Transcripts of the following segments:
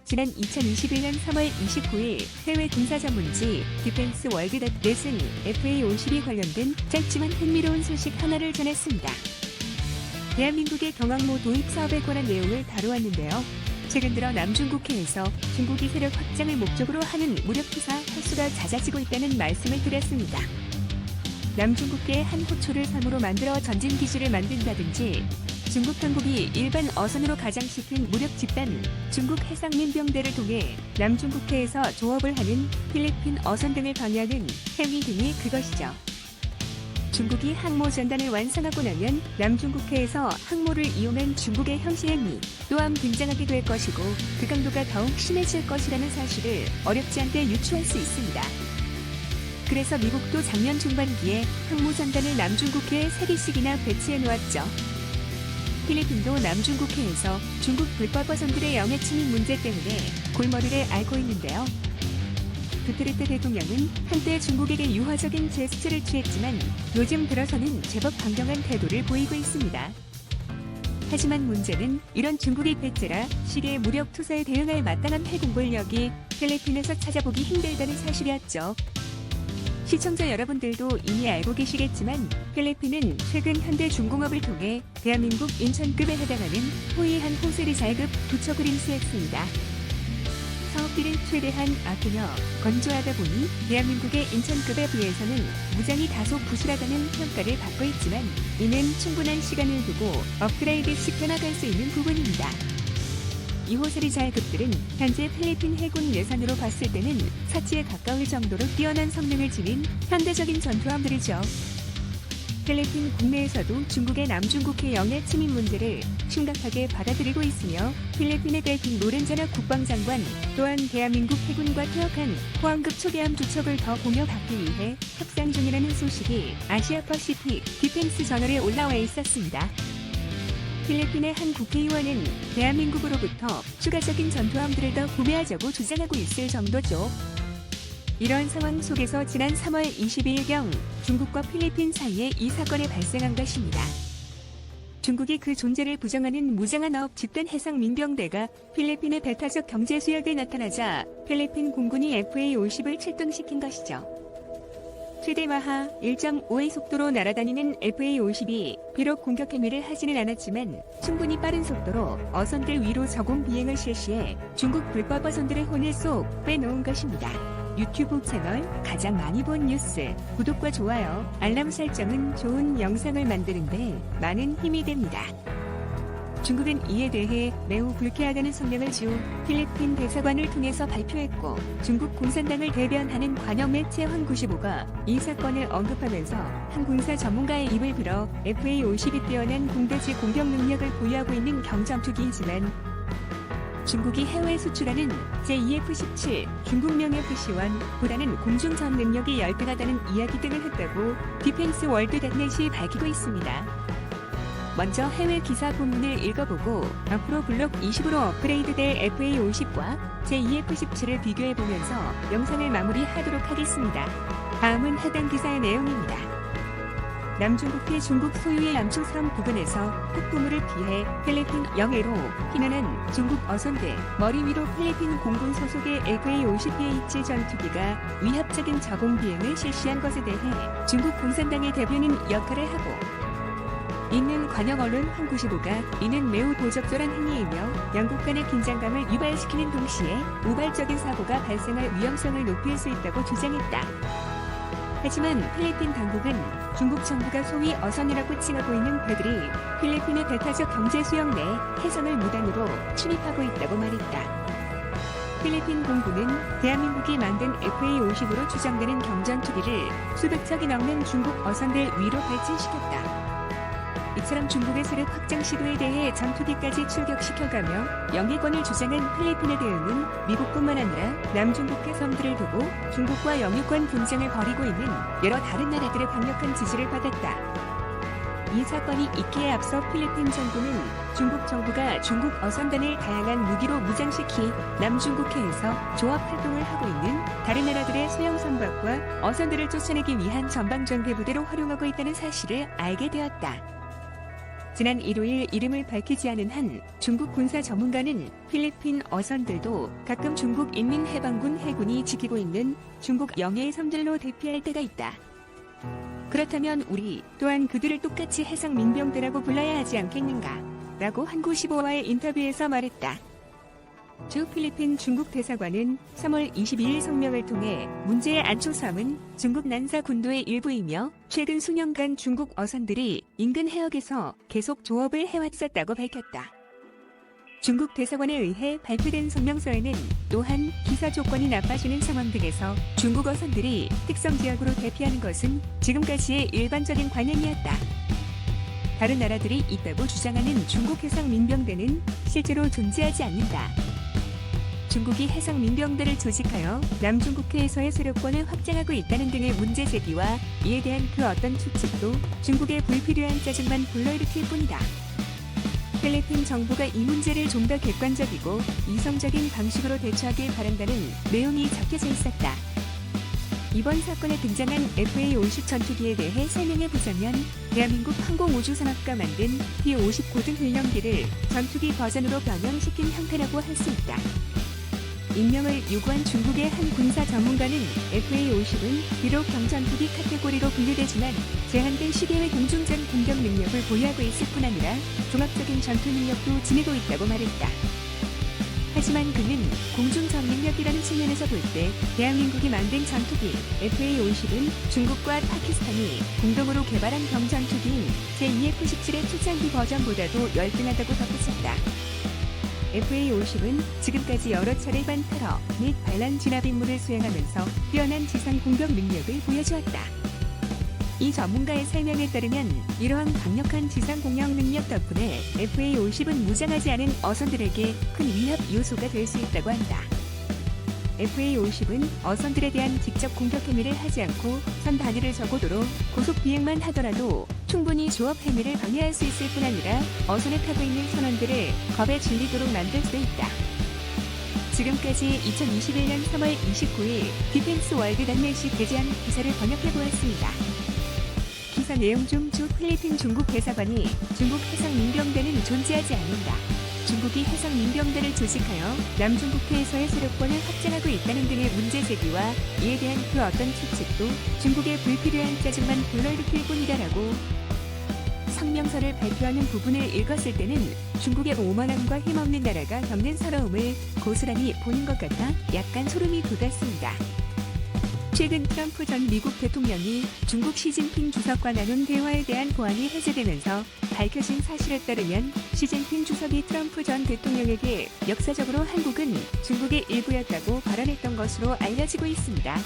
지난 2021년 3월 29일 해외 군사 전문지 디펜스 월드닷넷은 FA-52 관련된 짧지만 흥미로운 소식 하나를 전했습니다. 대한민국의 경항모 도입 사업에 관한 내용을 다루었는데요. 최근 들어 남중국해에서 중국이 세력 확장을 목적으로 하는 무력투사 횟수가 잦아지고 있다는 말씀을 드렸습니다. 남중국해의 한 호초를 섬으로 만들어 전진기지를 만든다든지 중국 당국이 일반 어선으로 가장시킨 무력 집단 중국 해상민병대를 통해 남중국해에서 조업을 하는 필리핀 어선 등을 방해하는 행위 등이 그것이죠. 중국이 항모 전단을 완성하고 나면 남중국해에서 항모를 이용한 중국의 형시 행위 또한 등장하게 될 것이고 그 강도가 더욱 심해질 것이라는 사실을 어렵지 않게 유추할 수 있습니다. 그래서 미국도 작년 중반기에 항모 전단을 남중국해에 3기씩이나 배치해 놓았죠. 필리핀도 남중국해에서 중국 불법 어선들의 영해 침입 문제 때문에 골머리를 앓고 있는데요. 두테르테 대통령은 한때 중국에게 유화적인 제스처를 취했지만 요즘 들어서는 제법 강경한 태도를 보이고 있습니다. 하지만 문제는 이런 중국의 배째라 시리의 무력 투사에 대응할 마땅한 해군 권력이 필리핀에서 찾아보기 힘들다는 사실이었죠. 시청자 여러분들도 이미 알고 계시겠지만 필리핀은 최근 현대 중공업을 통해 대한민국 인천급에 해당하는 호위한 호세리 자급 두 척을 인수했습니다. 사업비를 최대한 아끼며 건조하다 보니 대한민국의 인천급에 비해서는 무장이 다소 부실하다는 평가를 받고 있지만 이는 충분한 시간을 두고 업그레이드 시켜나갈 수 있는 부분입니다. 이 호세리 자급들은 현재 필리핀 해군 예산으로 봤을 때는 사치에 가까울 정도로 뛰어난 성능을 지닌 현대적인 전투함들이죠. 필리핀 국내에서도 중국의 남중국해 영해 침입 문제를 심각하게 받아들이고 있으며 필리핀의 벨킨 노렌자나 국방장관 또한 대한민국 해군과 태역한 포항급 초대함 두 척을 더 공여받기 위해 협상 중이라는 소식이 아시아 퍼시픽 디펜스 저널에 올라와 있었습니다. 필리핀의 한 국회의원은 대한민국으로부터 추가적인 전투함들을 더 구매하자고 주장하고 있을 정도죠. 이런 상황 속에서 지난 3월 22일경 중국과 필리핀 사이에 이 사건이 발생한 것입니다. 중국이 그 존재를 부정하는 무장한 아홉 집단 해상 민병대가 필리핀의 배타적 경제 수역에 나타나자 필리핀 공군이 FA-50을 출동시킨 것이죠. 최대 마하 1.5의 속도로 날아다니는 FA-50이 비록 공격 행위를 하지는 않았지만 충분히 빠른 속도로 어선들 위로 저공 비행을 실시해 중국 불법 어선들의 혼을 쏙 빼놓은 것입니다. 유튜브 채널 가장 많이 본 뉴스 구독과 좋아요, 알람 설정은 좋은 영상을 만드는데 많은 힘이 됩니다. 중국은 이에 대해 매우 불쾌하다는 성명을 주 필리핀 대사관을 통해서 발표했고 중국 공산당을 대변하는 관영 매체 황95가 이 사건을 언급하면서 한 군사 전문가의 입을 빌어 FA-50이 뛰어난 공대지 공격 능력을 보유하고 있는 경전투기이지만 중국이 해외 수출하는 제2F-17 중국명 F-1보다는 공중 전 능력이 10배가 다는 이야기 등을 했다고 디펜스 월드닷넷이 밝히고 있습니다. 먼저 해외 기사 본문을 읽어보고 앞으로 블록 20으로 업그레이드될 FA-50과 제2F-17을 비교해보면서 영상을 마무리하도록 하겠습니다. 다음은 해당 기사의 내용입니다. 남중국해 중국 소유의 남초섬 부근에서 폭풍우를 피해 필리핀 영해로 피난한 중국 어선대 머리 위로 필리핀 공군 소속의 FA-50PH 전투기가 위협적인 저공 비행을 실시한 것에 대해 중국 공산당의 대변인 역할을 하고 있는 관영 언론 황95가 이는 매우 도적절한 행위이며 양국 간의 긴장감을 유발시키는 동시에 우발적인 사고가 발생할 위험성을 높일 수 있다고 주장했다. 하지만 필리핀 당국은 중국 정부가 소위 어선이라고 칭하고 있는 배들이 필리핀의 배타적 경제 수역 내 해상을 무단으로 침입하고 있다고 말했다. 필리핀 공군은 대한민국이 만든 FA-50으로 추정되는 경전투기를 수백 척이 넘는 중국 어선들 위로 발진시켰다. 이처럼 중국의 세력 확장 시도에 대해 전투기까지 출격시켜가며 영해권을 주장한 필리핀의 대응은 미국뿐만 아니라 남중국해 섬들을 두고 중국과 영유권 분쟁을 벌이고 있는 여러 다른 나라들의 강력한 지지를 받았다. 이 사건이 있기에 앞서 필리핀 정부는 중국 정부가 중국 어선단을 다양한 무기로 무장시키 남중국해에서 조업 활동을 하고 있는 다른 나라들의 소형 선박과 어선들을 쫓아내기 위한 전방전개 부대로 활용하고 있다는 사실을 알게 되었다. 지난 일요일 이름을 밝히지 않은 한 중국 군사 전문가는 필리핀 어선들도 가끔 중국 인민해방군 해군이 지키고 있는 중국 영해의 섬들로 대피할 때가 있다. 그렇다면 우리 또한 그들을 똑같이 해상 민병대라고 불러야 하지 않겠는가? 라고 한국15와의 인터뷰에서 말했다. 주 필리핀 중국 대사관은 3월 22일 성명을 통해 문제의 안초섬은 중국 난사 군도의 일부이며 최근 수년간 중국 어선들이 인근 해역에서 계속 조업을 해왔었다고 밝혔다. 중국 대사관에 의해 발표된 성명서에는 또한 기사 조건이 나빠지는 상황 등에서 중국 어선들이 특정 지역으로 대피하는 것은 지금까지의 일반적인 관행이었다. 다른 나라들이 있다고 주장하는 중국 해상 민병대는 실제로 존재하지 않는다. 중국이 해상 민병대를 조직하여 남중국해에서의 세력권을 확장하고 있다는 등의 문제 제기와 이에 대한 그 어떤 추측도 중국의 불필요한 짜증만 불러일으킬 뿐이다. 필리핀 정부가 이 문제를 좀 더 객관적이고 이성적인 방식으로 대처하길 바란다는 내용이 적혀져 있었다. 이번 사건에 등장한 FA-50 전투기에 대해 설명해보자면 대한민국 항공우주산업가 만든 P-50 고등 훈련기를 전투기 버전으로 변형시킨 형태라고 할 수 있다. 임명을 요구한 중국의 한 군사 전문가는 FA-50은 비록 경전투기 카테고리로 분류되지만 제한된 시계의 공중전 공격 능력을 보유하고 있을 뿐 아니라 종합적인 전투 능력도 지니고 있다고 말했다. 하지만 그는 공중전 능력이라는 측면에서 볼 때 대한민국이 만든 전투기 FA-50은 중국과 파키스탄이 공동으로 개발한 경전투기인 제2F-17의 초창기 버전보다도 열등하다고 덧붙였다. FA-50은 지금까지 여러 차례 반타러 및 반란 진압 임무를 수행하면서 뛰어난 지상 공격 능력을 보여주었다. 이 전문가의 설명에 따르면 이러한 강력한 지상 공격 능력 덕분에 FA-50은 무장하지 않은 어선들에게 큰 위협 요소가 될 수 있다고 한다. FA-50은 어선들에 대한 직접 공격 행위를 하지 않고 선 단위를 저고도로 고속 비행만 하더라도 충분히 조업 행위를 방해할 수 있을 뿐 아니라 어선에 타고 있는 선원들을 겁에 질리도록 만들 수 있다. 지금까지 2021년 3월 29일 디펜스 월드 단넷이 게재한 기사를 번역해보았습니다. 기사 내용 중 주 필리핀 중국 대사관이 중국 해상 민병대는 존재하지 않는다. 중국이 해상 민병대를 조직하여 남중국해에서의 세력권을 확장하고 있다는 등의 문제 제기와 이에 대한 그 어떤 추측도 중국의 불필요한 짜증만 불러일으킬 뿐이다라고 성명서를 발표하는 부분을 읽었을 때는 중국의 오만함과 힘없는 나라가 겪는 서러움을 고스란히 보는 것 같아 약간 소름이 돋았습니다. 최근 트럼프 전 미국 대통령이 중국 시진핑 주석과 나눈 대화에 대한 보안이 해제되면서 밝혀진 사실에 따르면 시진핑 주석이 트럼프 전 대통령에게 역사적으로 한국은 중국의 일부였다고 발언했던 것으로 알려지고 있습니다.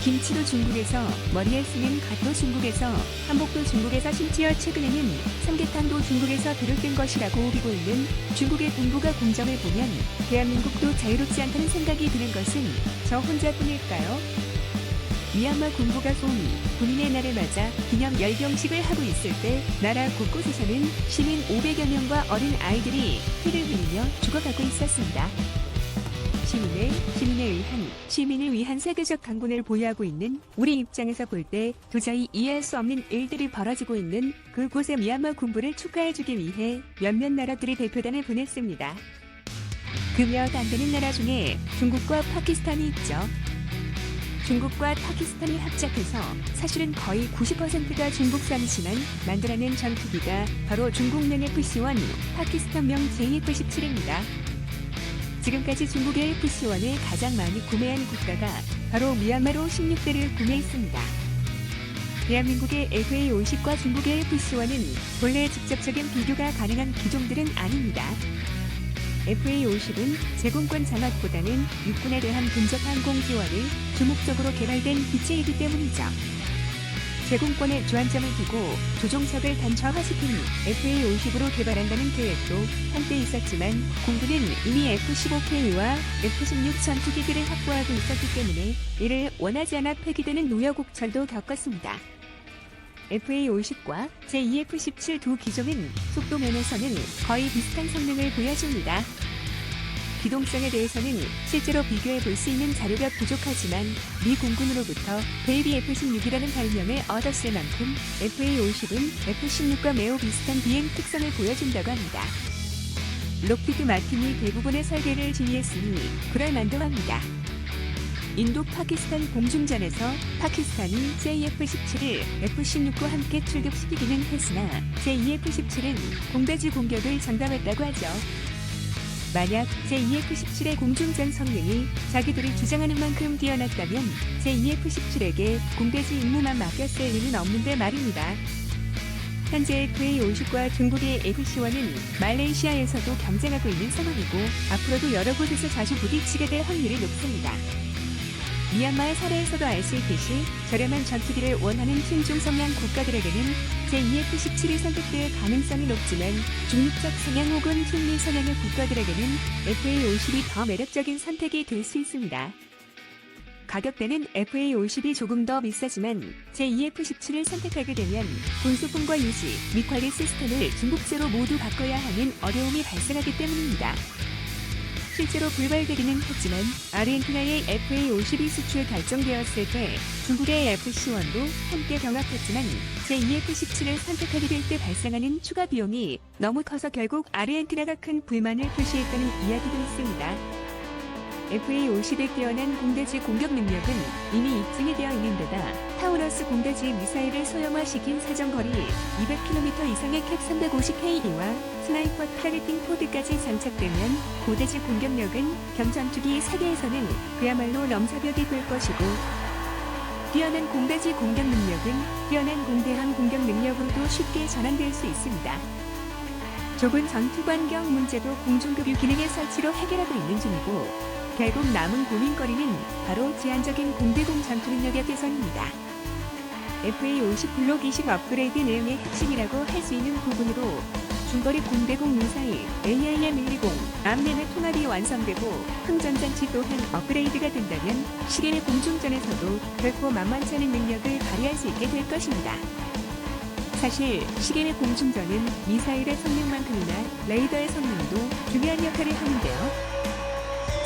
김치도 중국에서, 머리에 쓰는 갓도 중국에서, 한복도 중국에서, 심지어 최근에는 삼계탕도 중국에서 비롯된 것이라고 우기고 있는 중국의 동북아 공정을 보면 대한민국도 자유롭지 않다는 생각이 드는 것은 저 혼자뿐일까요? 미얀마 군부가 소위 군인의 날을 맞아 기념 열병식을 하고 있을 때 나라 곳곳에서는 시민 500여 명과 어린 아이들이 피를 흘리며 죽어가고 있었습니다. 시민을 위한 세계적 강군을 보유하고 있는 우리 입장에서 볼 때 도저히 이해할 수 없는 일들이 벌어지고 있는 그곳의 미얀마 군부를 축하해주기 위해 몇몇 나라들이 대표단을 보냈습니다. 그 몇 안 되는 나라 중에 중국과 파키스탄이 있죠. 중국과 파키스탄이 합작해서 사실은 거의 90%가 중국산이지만 만들어낸 전투기가 바로 중국령 FC-1, 파키스탄명 제2F-17입니다. 지금까지 중국의 FC-1을 가장 많이 구매한 국가가 바로 미얀마로 16대를 구매했습니다. 대한민국의 FA-50과 중국의 FC-1은 본래 직접적인 비교가 가능한 기종들은 아닙니다. FA-50은 제공권 장악보다는 육군에 대한 분적 항공 지원을 주목적으로 개발된 기체이기 때문이죠. 제공권에 주안점을 두고 조종석을 단처화시킨 FA-50으로 개발한다는 계획도 한때 있었지만 공군은 이미 F-15K와 F-16 전투기들을 확보하고 있었기 때문에 이를 원하지 않아 폐기되는 우여곡절도 겪었습니다. FA-50과 제2F-17 두 기종은 속도 면에서는 거의 비슷한 성능을 보여줍니다. 기동성에 대해서는 실제로 비교해 볼 수 있는 자료가 부족하지만 미 공군으로부터 베이비 F-16이라는 별명을 얻었을 만큼 FA-50은 F-16과 매우 비슷한 비행 특성을 보여준다고 합니다. 록히드 마틴이 대부분의 설계를 지휘했으니 그럴 만도 합니다. 인도 파키스탄 공중전에서 파키스탄이 JF-17을 F-16과 함께 출격시키기는 했으나 제2F-17은 공대지 공격을 전담했다고 하죠. 만약 제2F-17의 공중전 성능이 자기들이 주장하는 만큼 뛰어났다면 제2F-17에게 공대지 임무만 맡겼을 리는 없는데 말입니다. 현재 FA-50과 중국의 FC-1은 말레이시아에서도 경쟁하고 있는 상황이고 앞으로도 여러 곳에서 자주 부딪히게 될 확률이 높습니다. 미얀마의 사례에서도 알 수 있듯이 저렴한 전투기를 원하는 친중 성향 국가들에게는 제2F-17이 선택될 가능성이 높지만 중립적 성향 혹은 친미 성향의 국가들에게는 FA-50이 더 매력적인 선택이 될 수 있습니다. 가격대는 FA-50이 조금 더 비싸지만 제2F-17을 선택하게 되면 군수품과 유지, 및 관리 시스템을 중국제로 모두 바꿔야 하는 어려움이 발생하기 때문입니다. 실제로 불발되기는 했지만 아르헨티나의 FA-52 수출 결정되었을 때 중국의 FC-1도 함께 경합했지만 제2F-17을 선택하게 될 때 발생하는 추가 비용이 너무 커서 결국 아르헨티나가 큰 불만을 표시했다는 이야기도 있습니다. FA-50의 뛰어난 공대지 공격 능력은 이미 입증이 되어 있는 데다 타우러스 공대지 미사일을 소형화시킨 사정거리 200km 이상의 캡 350KE와 스나이퍼 타겟팅 포드까지 장착되면 고대지 공격력은 경전투기 세계에서는 그야말로 넘사벽이 될 것이고 뛰어난 공대지 공격 능력은 뛰어난 공대함 공격 능력으로도 쉽게 전환될 수 있습니다. 좁은 전투 환경 문제도 공중급유 기능의 설치로 해결하고 있는 중이고 결국 남은 고민거리는 바로 제한적인 공대공 전투 능력의 개선입니다. FA-50 블록 이식 업그레이드 내용의 핵심이라고 할 수 있는 부분으로 중거리 공대공 미사일 AIM-120 암램의 통합이 완성되고 흥전장치 또한 업그레이드가 된다면 시계의 공중전에서도 결코 만만치 않은 능력을 발휘할 수 있게 될 것입니다. 사실 시계의 공중전은 미사일의 성능만큼이나 레이더의 성능도 중요한 역할을 하는데요.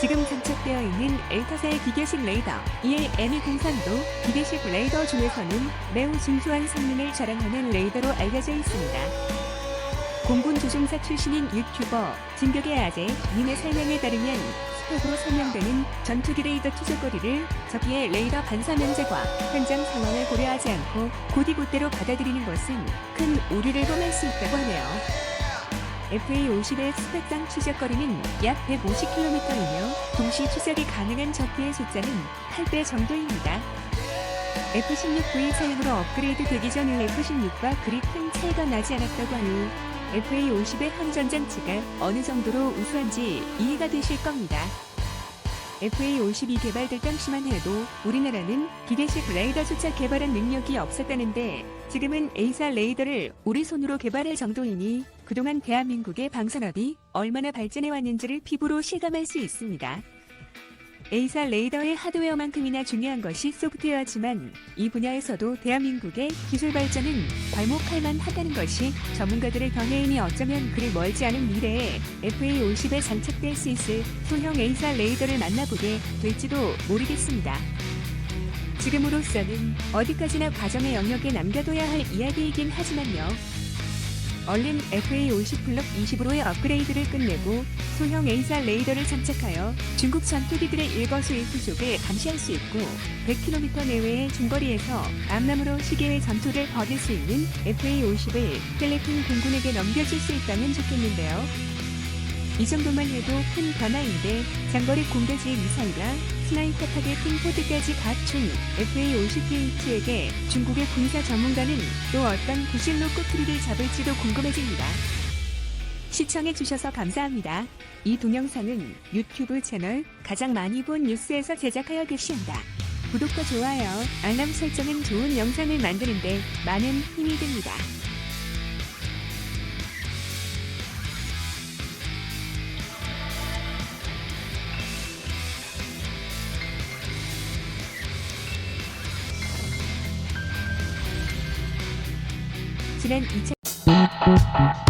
지금 장착되어 있는 엘타사의 기계식 레이더 EL-M203도 기계식 레이더 중에서는 매우 준수한 성능을 자랑하는 레이더로 알려져 있습니다. 공군 조종사 출신인 유튜버 진격의 아재 님의 설명에 따르면 스펙으로 설명되는 전투기 레이더 투석거리를 적기의 레이더 반사 면제과 현장 상황을 고려하지 않고 곧이곧대로 받아들이는 것은 큰 오류를 범할 수 있다고 하네요. FA-50의 스펙상 추적거리는 약 150km이며 동시 추적이 가능한 적기의 숫자는 8배 정도입니다. F-16V 사용으로 업그레이드 되기 전 F-16과 그리 큰 차이가 나지 않았다고 하니 FA-50의 항전장치가 어느 정도로 우수한지 이해가 되실 겁니다. FA-50이 개발될 당시만 해도 우리나라는 기계식 레이더조차 개발한 능력이 없었다는데 지금은 A사 레이더를 우리 손으로 개발할 정도이니 그동안 대한민국의 방산업이 얼마나 발전해 왔는지를 피부로 실감할 수 있습니다. A사 레이더의 하드웨어만큼이나 중요한 것이 소프트웨어지만 이 분야에서도 대한민국의 기술 발전은 발목할 만하다는 것이 전문가들의 견해이니 어쩌면 그리 멀지 않은 미래에 FA-50에 장착될 수 있을 소형 A사 레이더를 만나보게 될지도 모르겠습니다. 지금으로서는 어디까지나 과정의 영역에 남겨둬야 할 이야기이긴 하지만요. 얼른 FA-50 블록 20으로의 업그레이드를 끝내고 소형 A사 레이더를 장착하여 중국 전투기들의 일거수일투족을 감시할 수 있고 100km 내외의 중거리에서 암람으로 시계의 전투를 벌일 수 있는 FA-50을 필리핀 공군에게 넘겨줄 수 있다면 좋겠는데요. 이 정도만 해도 큰 변화인데 장거리 공대지 미사일이나 스나이퍼 타겟팅 포드까지 갖춘 FA-50PH에게 중국의 군사 전문가는 또 어떤 구실로 꼬투리를 잡을지도 궁금해집니다. 시청해주셔서 감사합니다. 이 동영상은 유튜브 채널 가장 많이 본 뉴스에서 제작하여 게시한다. 구독과 좋아요, 알람 설정은 좋은 영상을 만드는데 많은 힘이 됩니다. 지난 2000